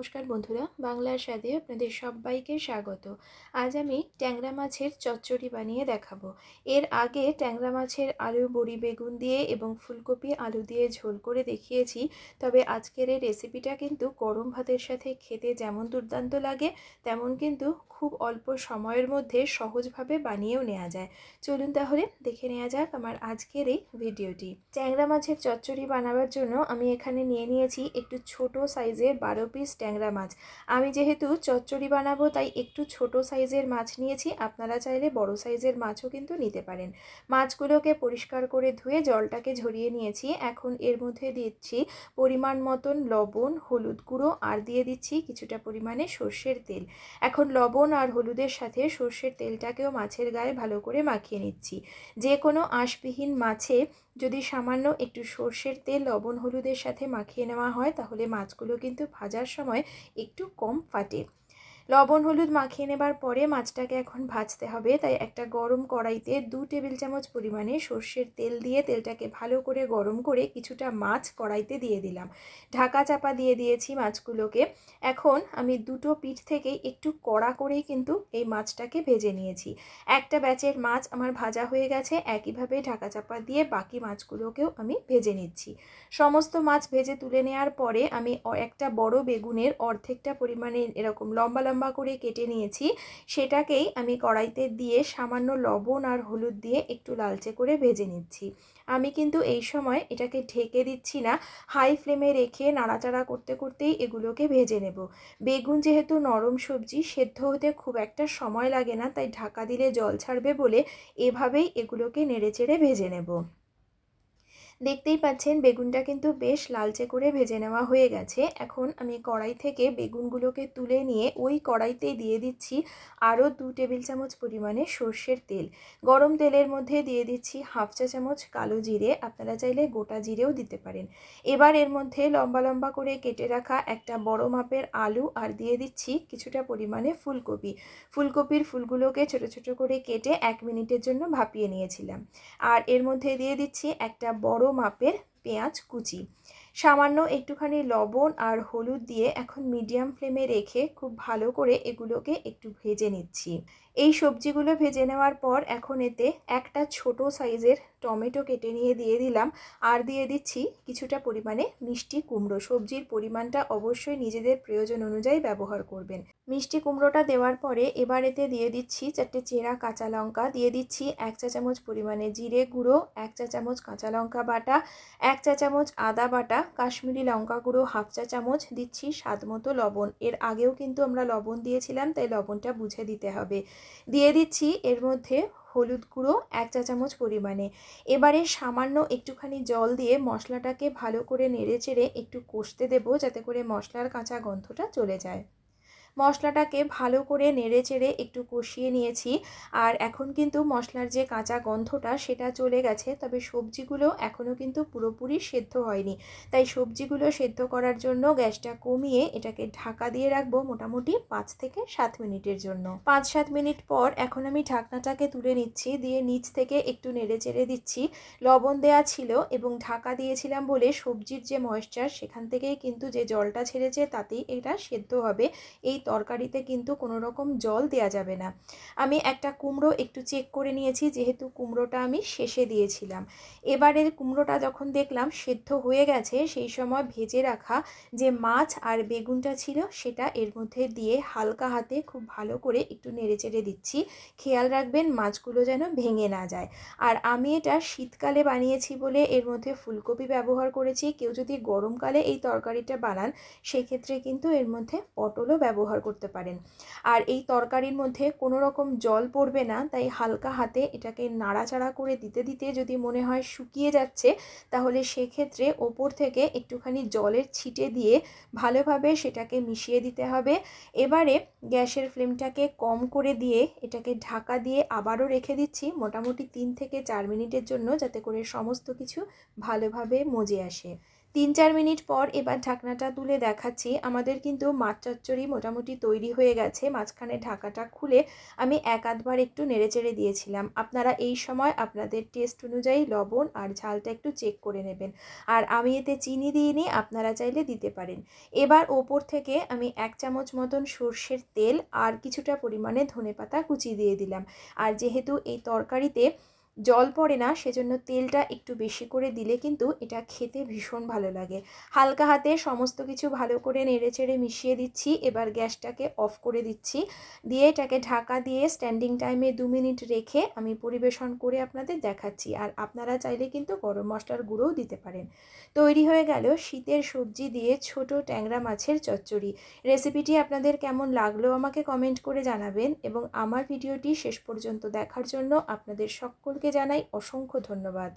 নমস্কার বন্ধুরা, বাংলার স্বাদে আপনাদের সবাইকে স্বাগত। আজ আমি ট্যাংরা মাছের চচ্চড়ি বানিয়ে দেখাবো। এর আগে ট্যাংরা মাছের আলু বড়ি বেগুন দিয়ে এবং ফুলকপি আলু দিয়ে ঝোল করে দেখিয়েছি। তবে আজকের এই রেসিপিটা কিন্তু গরম ভাতের সাথে খেতে যেমন দুর্দান্ত লাগে, তেমন কিন্তু খুব অল্প সময়ের মধ্যে সহজভাবে বানিয়েও নেওয়া যায়। চলুন তাহলে দেখে নেওয়া যাক আমার আজকের এই ভিডিওটি। ট্যাংরা মাছের চচ্চড়ি বানাবার জন্য আমি এখানে নিয়ে নিয়েছি একটু ছোট সাইজের 12 পিস ট্যাংরা মাছ। আমি যেহেতু চচ্চড়ি বানাবো তাই একটু ছোট সাইজের মাছ নিয়েছি, আপনারা চাইলে বড় সাইজের মাছও কিন্তু নিতে পারেন। মাছগুলোকে পরিষ্কার করে ধুয়ে জলটাকে ঝরিয়ে নিয়েছি। এখন এর মধ্যে দিচ্ছি পরিমাণ মতন লবণ, হলুদ গুঁড়ো আর দিয়ে দিচ্ছি কিছুটা পরিমাণে সর্ষের তেল। এখন লবণ আর হলুদের সাথে সর্ষের তেলটাকেও মাছের গায়ে ভালো করে মাখিয়ে নিচ্ছি। যে কোনো আঁশবিহীন মাছে যদি সামান্য একটু সর্ষের তেল লবণ হলুদের সাথে মাখিয়ে নেওয়া হয় তাহলে মাছগুলো কিন্তু ভাজার সময় একটু কম ফাটে। লবণ হলুদ মাখিয়ে নেবার পরে মাছটাকে এখন ভাজতে হবে, তাই একটা গরম কড়াইতে 2 টেবিল চামচ পরিমাণে সর্ষের তেল দিয়ে তেলটাকে ভালো করে গরম করে কিছুটা মাছ কড়াইতে দিয়ে দিলাম। ঢাকা চাপা দিয়ে দিয়েছি মাছগুলোকে। এখন আমি দুটো পিঠ থেকেই একটু কড়া করেই কিন্তু এই মাছটাকে ভেজে নিয়েছি। একটা ব্যাচের মাছ আমার ভাজা হয়ে গেছে, একইভাবে ঢাকা চাপা দিয়ে বাকি মাছগুলোকেও আমি ভেজে নিচ্ছি। সমস্ত মাছ ভেজে তুলে নেওয়ার পরে আমি একটা বড় বেগুনের অর্ধেকটা পরিমাণে এরকম লম্বা লম্বা করে কেটে নিয়েছি। সেটাকেই আমি কড়াইতে দিয়ে সামান্য লবণ আর হলুদ দিয়ে একটু লালচে করে ভেজে নিচ্ছি। আমি কিন্তু এই সময় এটাকে ঢেকে দিচ্ছি না, হাই ফ্লেমে রেখে নাড়াচাড়া করতে করতেই এগুলোকে ভেজে নেব। বেগুন যেহেতু নরম সবজি, সেদ্ধ হতে খুব একটা সময় লাগে না, তাই ঢাকা দিলে জল ছাড়বে বলে এভাবেই এগুলোকে নেড়েচেড়ে ভেজে নেব। দেখতেই পাচ্ছেন বেগুনটা কিন্তু বেশ লালচে করে ভেজে নেওয়া হয়ে গেছে। এখন আমি কড়াই থেকে বেগুনগুলোকে তুলে নিয়ে ওই কড়াইতেই দিয়ে দিচ্ছি আরও 2 টেবিল চামচ পরিমাণে সর্ষের তেল। গরম তেলের মধ্যে দিয়ে দিচ্ছি হাফ চা চামচ কালো জিরে, আপনারা চাইলে গোটা জিরেও দিতে পারেন। এবার এর মধ্যে লম্বা লম্বা করে কেটে রাখা একটা বড় মাপের আলু আর দিয়ে দিচ্ছি কিছুটা পরিমাণে ফুলকপি। ফুলকপির ফুলগুলোকে ছোট ছোট করে কেটে 1 মিনিটের জন্য ভাপিয়ে নিয়েছিলাম। আর এর মধ্যে দিয়ে দিচ্ছি একটা বড় মাপের পেঁয়াজ কুচি। সামান্য একটুখানি লবণ আর হলুদ দিয়ে এখন মিডিয়াম ফ্লেমে রেখে খুব ভালো করে এগুলোকে একটু ভেজে নিচ্ছি। এই সবজিগুলো ভেজে নেওয়ার পর এখন এতে একটা ছোট সাইজের টমেটো কেটে নিয়ে দিয়ে দিলাম আর দিয়ে দিচ্ছি কিছুটা পরিমাণে মিষ্টি কুমড়ো। সবজির পরিমাণটা অবশ্যই নিজেদের প্রয়োজন অনুযায়ী ব্যবহার করবেন। মিষ্টি কুমড়োটা দেওয়ার পরে এবার এতে দিয়ে দিচ্ছি 4টে চেরা কাঁচা লঙ্কা, দিয়ে দিচ্ছি 1 চা চামচ পরিমাণে জিরে গুঁড়ো, 1 চা চামচ কাঁচা লঙ্কা বাটা, 1 চা চামচ আদা বাটা, কাশ্মীরি লঙ্কা গুঁড়ো হাফ চা চামচ, দিচ্ছি স্বাদ মতো লবণ। এর আগেও কিন্তু আমরা লবণ দিয়েছিলাম, তাই লবণটা বুঝে দিতে হবে। দিয়ে দিচ্ছি এর মধ্যে হলুদ গুঁড়ো 1 চা চামচ পরিমাণে। এবারে সামান্য একটুখানি জল দিয়ে মশলাটাকে ভালো করে নেড়েচেড়ে একটু কষতে দেবো, যাতে করে মশলার কাঁচা গন্ধটা চলে যায়। মশলাটাকে ভালো করে নেড়েচেড়ে একটু কষিয়ে নিয়েছি। আর এখন কিন্তু মশলার যে কাঁচা গন্ধটা সেটা চলে গেছে, তবে সবজিগুলো এখনও কিন্তু পুরোপুরি সেদ্ধ হয়নি। তাই সবজিগুলো সেদ্ধ করার জন্য গ্যাসটা কমিয়ে এটাকে ঢাকা দিয়ে রাখবো মোটামুটি 5 থেকে 7 মিনিটের জন্য। 5-7 মিনিট পর এখন আমি ঢাকনাটাকে তুলে নিচ্ছি, দিয়ে নিচ থেকে একটু নেড়েচেড়ে দিচ্ছি। লবণ দেওয়া ছিল এবং ঢাকা দিয়েছিলাম বলে সবজির যে ময়েশ্চার সেখান থেকেই কিন্তু যে জলটা ছেড়েছে তাতেই এটা সেদ্ধ হবে। এই তরকারিতে কিন্তু কোনো রকম জল দেয়া যাবে না। আমি একটা কুমড়ো একটু চেক করে নিয়েছি, যেহেতু কুমড়োটা আমি শেষে দিয়েছিলাম। এবারে কুমড়োটা যখন দেখলাম সেদ্ধ হয়ে গেছে, সেই সময় ভেজে রাখা যে মাছ আর বেগুনটা ছিল সেটা এর মধ্যে দিয়ে হালকা হাতে খুব ভালো করে একটু নেড়েচেড়ে দিচ্ছি। খেয়াল রাখবেন মাছগুলো যেন ভেঙে না যায়। আর আমি এটা শীতকালে বানিয়েছি বলে এর মধ্যে ফুলকপি ব্যবহার করেছি। কেউ যদি গরমকালে এই তরকারিটা বানান সেক্ষেত্রে কিন্তু এর মধ্যে পটলও ব্যবহার করতে পারেন। আর এই তরকারির মধ্যে কোনো রকম জল পড়বে না, তাই হালকা হাতে এটাকে নাড়াচাড়া করে দিতে দিতে যদি মনে হয় শুকিয়ে যাচ্ছে, তাহলে সেক্ষেত্রে ওপর থেকে একটুখানি জলের ছিটে দিয়ে ভালোভাবে সেটাকে মিশিয়ে দিতে হবে। এবারে গ্যাসের ফ্লেমটাকে কম করে দিয়ে এটাকে ঢাকা দিয়ে আবারও রেখে দিচ্ছি মোটামুটি 3 থেকে 4 মিনিটের জন্য, যাতে করে সমস্ত কিছু ভালোভাবে মজে আসে। 3-4 মিনিট পর এবার ঢাকনাটা তুলে দেখাচ্ছি। আমাদের কিন্তু মাছ চচ্চড়ি মোটামুটি তৈরি হয়ে গেছে। মাঝখানে ঢাকাটা খুলে আমি এক আধবার একটু নেড়েচেড়ে দিয়েছিলাম। আপনারা এই সময় আপনাদের টেস্ট অনুযায়ী লবণ আর ঝালটা একটু চেক করে নেবেন। আর আমি এতে চিনি দিইনি, আপনারা চাইলে দিতে পারেন। এবার ওপর থেকে আমি 1 চামচ মতন সর্ষের তেল আর কিছুটা পরিমাণে ধনেপাতা কুচি দিয়ে দিলাম। আর যেহেতু এই তরকারিতে জল পড়ে না, সেজন্য তেলটা একটু বেশি করে দিলে কিন্তু এটা খেতে ভীষণ ভালো লাগে। হালকা হাতে সমস্ত কিছু ভালো করে নেড়েচেড়ে মিশিয়ে দিচ্ছি। এবার গ্যাসটাকে অফ করে দিচ্ছি, দিয়ে এটাকে ঢাকা দিয়ে স্ট্যান্ডিং টাইমে 2 মিনিট রেখে আমি পরিবেশন করে আপনাদের দেখাচ্ছি। আর আপনারা চাইলে কিন্তু গরম মশলার গুঁড়োও দিতে পারেন। তৈরি হয়ে গেল শীতের সবজি দিয়ে ছোট ট্যাংরা মাছের চচ্চড়ি। রেসিপিটি আপনাদের কেমন লাগলো আমাকে কমেন্ট করে জানাবেন, এবং আমার ভিডিওটি শেষ পর্যন্ত দেখার জন্য আপনাদের সকলকে জানাই অসংখ্য ধন্যবাদ।